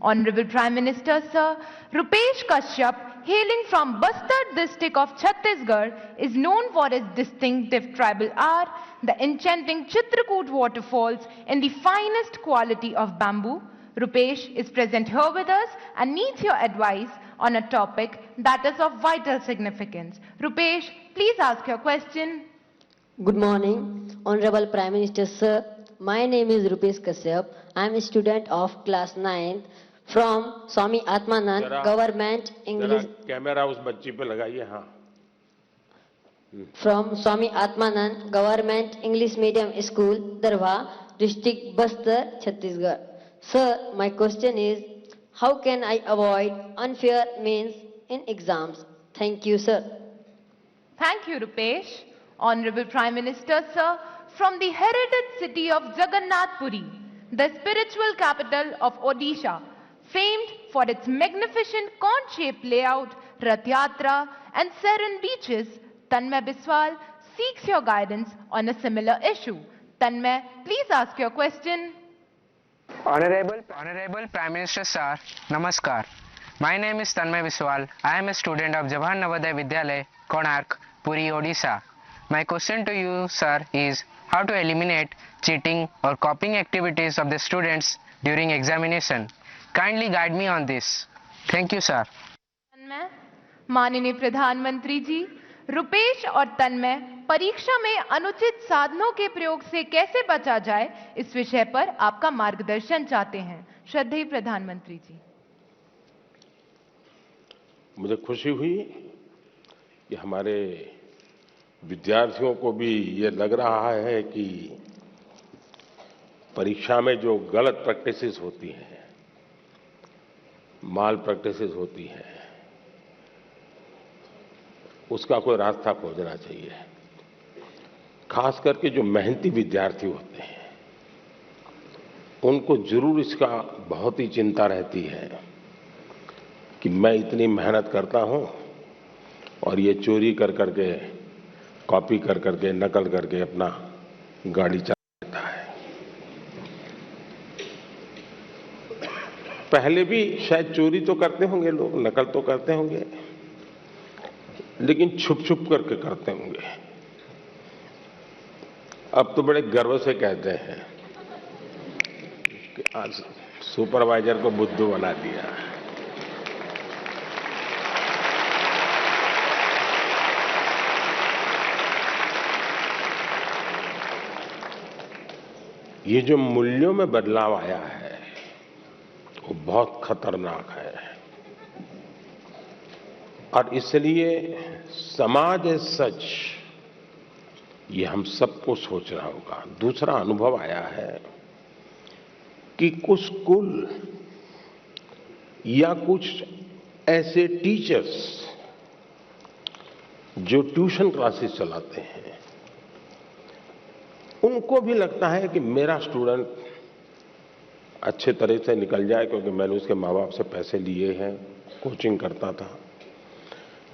Honorable Prime Minister, Sir, Rupesh Kashyap, hailing from Bastar district of Chhattisgarh, is known for his distinctive tribal art, the enchanting Chitrakoot waterfalls in the finest quality of bamboo. Rupesh is present here with us and needs your advice on a topic that is of vital significance. Rupesh, please ask your question. Good morning, Honorable Prime Minister Sir. My name is Rupesh Kashyap. I am a student of class 9th from Swami Atmanand Government English. Camera उस बच्ची पे लगाइए. हाँ. From Swami Atmanand Government English Medium School, Darwa, District Bastar, Chhattisgarh. Sir, my question is, how can I avoid unfair means in exams? Thank you, sir. Thank you, Rupesh. Honorable Prime Minister, Sir, from the heritage city of Jagannath Puri, the spiritual capital of Odisha, famed for its magnificent cone-shaped layout, Rath Yatra, and serene beaches, Tanmay Biswal seeks your guidance on a similar issue. Tanmay, please ask your question. Honorable Prime Minister Sir, Namaskar. My name is Tanmay Biswal. I am a student of Jawahar Navodaya Vidyalaya, Konark, Puri, Odisha. My question to you, sir, is how to eliminate cheating or copying activities of the students during examination. Kindly guide me on this. Thank you, sir. तन्मय, माननीय प्रधानमंत्री जी, रुपेश और तन्मय परीक्षा में अनुचित साधनों के प्रयोग से कैसे बचा जाए, इस विषय पर आपका मार्गदर्शन चाहते हैं. श्रद्धेय प्रधानमंत्री जी. मुझे खुशी हुई कि हमारे विद्यार्थियों को भी ये लग रहा है कि परीक्षा में जो गलत प्रैक्टिसेस होती हैं, माल प्रैक्टिसेस होती हैं, उसका कोई रास्ता खोजना चाहिए. खास करके जो मेहनती विद्यार्थी होते हैं, उनको जरूर इसका बहुत ही चिंता रहती है कि मैं इतनी मेहनत करता हूं और ये चोरी कर करके, कॉपी कर करके, नकल करके अपना गाड़ी चला लेता है. पहले भी शायद चोरी तो करते होंगे लोग, नकल तो करते होंगे, लेकिन छुप छुप करके करते होंगे. अब तो बड़े गर्व से कहते हैं कि आज सुपरवाइजर को बुद्धू बना दिया. ये जो मूल्यों में बदलाव आया है, वो बहुत खतरनाक है और इसलिए समाज एज सच ये हम सबको सोचना होगा. दूसरा अनुभव आया है कि कुछ स्कूल या कुछ ऐसे टीचर्स जो ट्यूशन क्लासेस चलाते हैं, उनको भी लगता है कि मेरा स्टूडेंट अच्छे तरह से निकल जाए, क्योंकि मैंने उसके माँ बाप से पैसे लिए हैं, कोचिंग करता था,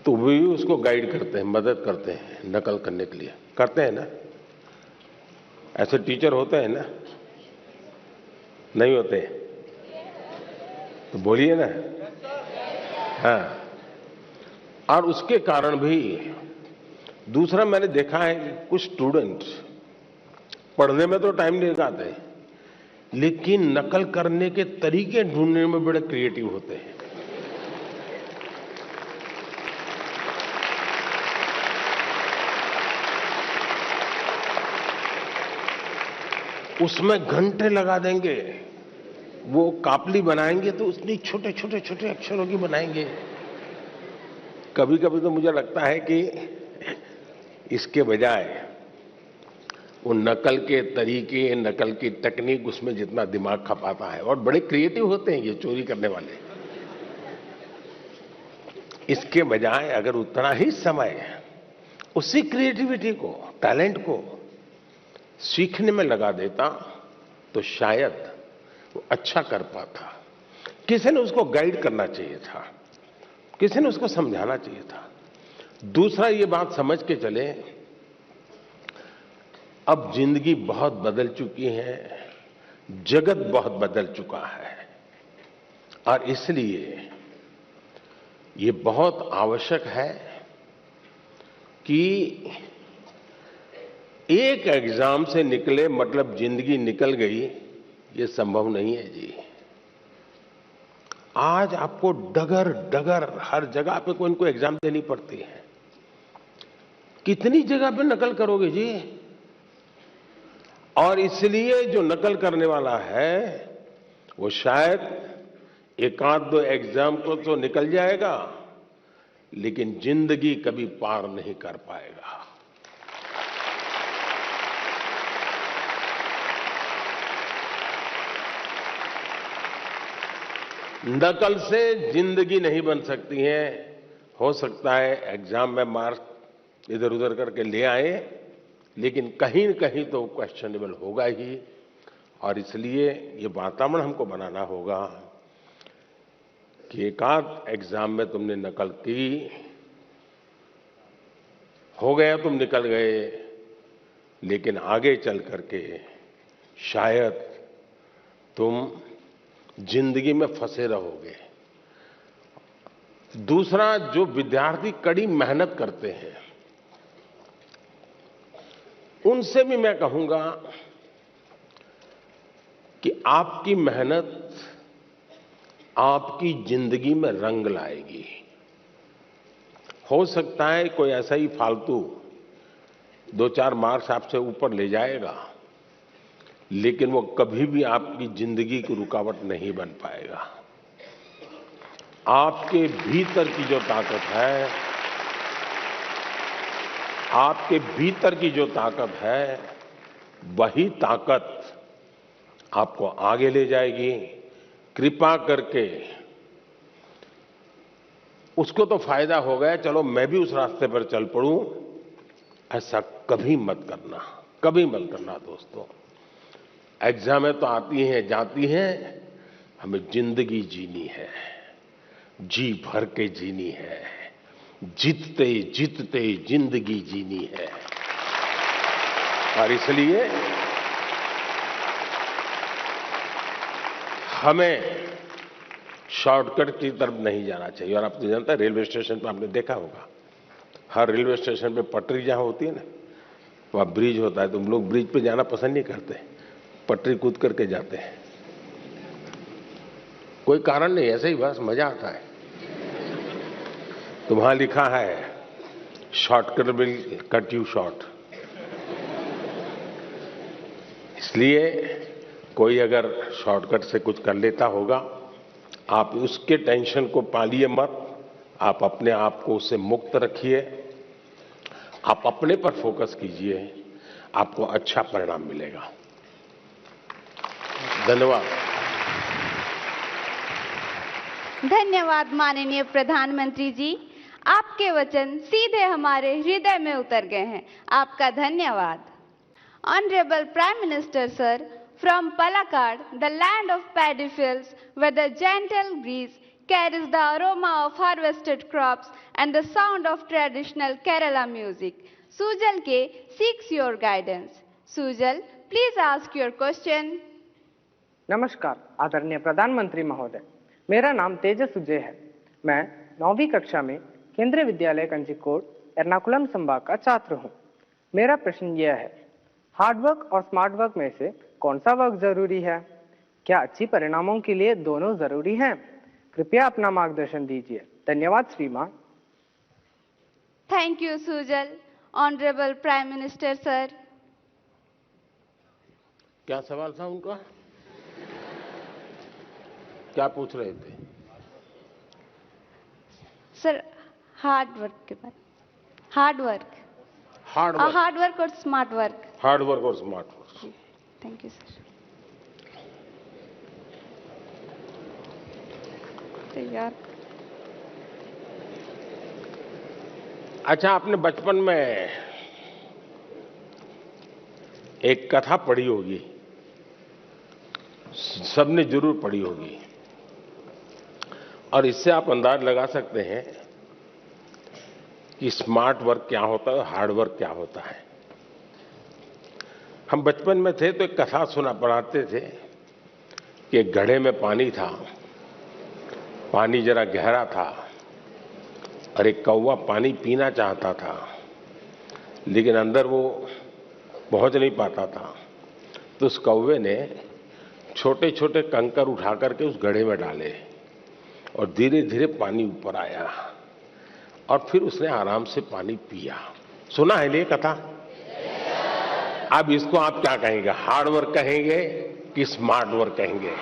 तो वे भी उसको गाइड करते हैं, मदद करते हैं नकल करने के लिए. करते हैं ना? ऐसे टीचर होते हैं ना? नहीं होते? तो बोलिए ना. हाँ. और उसके कारण भी दूसरा मैंने देखा है कि कुछ स्टूडेंट्स पढ़ने में तो टाइम नहीं लगाते, लेकिन नकल करने के तरीके ढूंढने में बड़े क्रिएटिव होते हैं. उसमें घंटे लगा देंगे. वो कापली बनाएंगे तो उसने छोटे छोटे छोटे अक्षरों की बनाएंगे. कभी कभी तो मुझे लगता है कि इसके बजाय वो नकल के तरीके, नकल की टेक्निक, उसमें जितना दिमाग खपाता है, और बड़े क्रिएटिव होते हैं ये चोरी करने वाले, इसके बजाय अगर उतना ही समय उसी क्रिएटिविटी को, टैलेंट को सीखने में लगा देता तो शायद वो अच्छा कर पाता. किसी ने उसको गाइड करना चाहिए था, किसी ने उसको समझाना चाहिए था. दूसरा ये बात समझ के चले, अब जिंदगी बहुत बदल चुकी है, जगत बहुत बदल चुका है. और इसलिए ये बहुत आवश्यक है कि एक एग्जाम से निकले मतलब जिंदगी निकल गई, ये संभव नहीं है जी। आज आपको डगर डगर हर जगह पे कोई न कोई एग्जाम देनी पड़ती है। कितनी जगह पे नकल करोगे जी? और इसलिए जो नकल करने वाला है वो शायद एक आध दो एग्जाम को तो निकल जाएगा, लेकिन जिंदगी कभी पार नहीं कर पाएगा। नकल से जिंदगी नहीं बन सकती है। हो सकता है एग्जाम में मार्क्स इधर उधर करके ले आए, लेकिन कहीं न कहीं तो क्वेश्चनेबल होगा ही। और इसलिए ये वातावरण हमको बनाना होगा कि एक आध एग्जाम में तुमने नकल की, हो गया तुम निकल गए, लेकिन आगे चल करके शायद तुम जिंदगी में फंसे रहोगे। दूसरा, जो विद्यार्थी कड़ी मेहनत करते हैं उनसे भी मैं कहूंगा कि आपकी मेहनत आपकी जिंदगी में रंग लाएगी। हो सकता है कोई ऐसा ही फालतू 2-4 मार्क्स आपसे ऊपर ले जाएगा, लेकिन वो कभी भी आपकी जिंदगी की रुकावट नहीं बन पाएगा। आपके भीतर की जो ताकत है, आपके भीतर की जो ताकत है, वही ताकत आपको आगे ले जाएगी। कृपा करके उसको तो फायदा हो गया, चलो मैं भी उस रास्ते पर चल पड़ूं, ऐसा कभी मत करना, कभी मत करना दोस्तों। एग्जामें तो आती हैं जाती हैं, हमें जिंदगी जीनी है, जी भर के जीनी है, जीतते जीतते जिंदगी जीनी है। और इसलिए हमें शॉर्टकट की तरफ नहीं जाना चाहिए। और आप तो जानते हैं, रेलवे स्टेशन पर आपने देखा होगा, हर रेलवे स्टेशन पे पटरी जहां होती है ना, वहां ब्रिज होता है। तुम लोग ब्रिज पे जाना पसंद नहीं करते, पटरी कूद करके जाते हैं। कोई कारण नहीं, ऐसे ही बस मजा आता है। तो वहां लिखा है shortcut will cut you short. इसलिए कोई अगर शॉर्टकट से कुछ कर लेता होगा, आप उसके टेंशन को पालिए मत, आप अपने आप को उससे मुक्त रखिए, आप अपने पर फोकस कीजिए, आपको अच्छा परिणाम मिलेगा। धन्यवाद। धन्यवाद माननीय प्रधानमंत्री जी, आपके वचन सीधे हमारे हृदय में उतर गए हैं। आपका धन्यवाद। Honourable prime minister sir, from Palakkad, the land of paddy fields, where the gentle breeze carries the aroma of harvested crops and the sound of traditional Kerala music, Sujal K seeks your guidance. Sujal, please ask your question. नमस्कार आदरणीय प्रधानमंत्री महोदय, मेरा नाम तेजस सुजय है। मैं 9वीं कक्षा में केंद्रीय विद्यालय कंचिकोट, एर्नाकुलम संभाग का छात्र हूँ। मेरा प्रश्न यह है, हार्डवर्क और स्मार्ट वर्क में से कौन सा वर्क जरूरी है? क्या अच्छी परिणामों के लिए दोनों जरूरी हैं? कृपया अपना मार्गदर्शन दीजिए। धन्यवाद श्रीमान। Thank you, Sujal. Honorable Prime Minister sir. क्या सवाल था उनका? क्या पूछ रहे थे? सर, हार्ड वर्क के बाद। Hard work. Hard work. Hard work और स्मार्ट वर्क। हार्ड वर्क और smart work. Thank you sir. यार, अच्छा, आपने बचपन में एक कथा पढ़ी होगी, सबने जरूर पढ़ी होगी, और इससे आप अंदाज लगा सकते हैं कि स्मार्ट वर्क क्या होता है, हार्ड वर्क क्या होता है। हम बचपन में थे तो एक कथा सुना पढ़ाते थे कि एक घड़े में पानी था पानी जरा गहरा था और एक कौवा पानी पीना चाहता था, लेकिन अंदर वो पहुंच नहीं पाता था। तो उस कौवे ने छोटे छोटे कंकर उठा करके उस गड्ढे में डाले और धीरे धीरे पानी ऊपर आया और फिर उसने आराम से पानी पिया। सुना है ये कथा? अब इसको आप क्या कहेंगे, हार्ड वर्क कहेंगे कि स्मार्ट वर्क कहेंगे?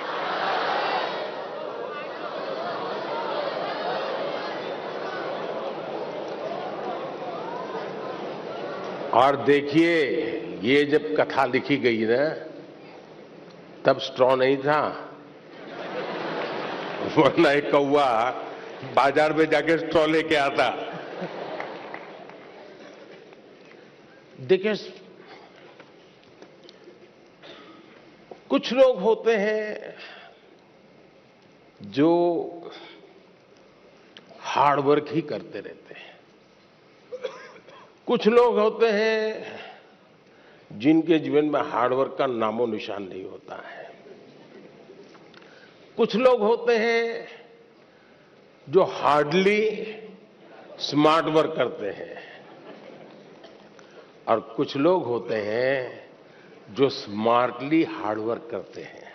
और देखिए, ये जब कथा लिखी गई ना, तब स्ट्रॉ नहीं था, वरना एक कौवा बाजार में जाके स्ट्रॉ लेके आता। देखिए, कुछ लोग होते हैं जो हार्ड वर्क ही करते रहते हैं, कुछ लोग होते हैं जिनके जीवन में हार्ड वर्क का नामो निशान नहीं होता है, कुछ लोग होते हैं जो हार्डली स्मार्ट वर्क करते हैं, और कुछ लोग होते हैं जो स्मार्टली हार्ड वर्क करते हैं।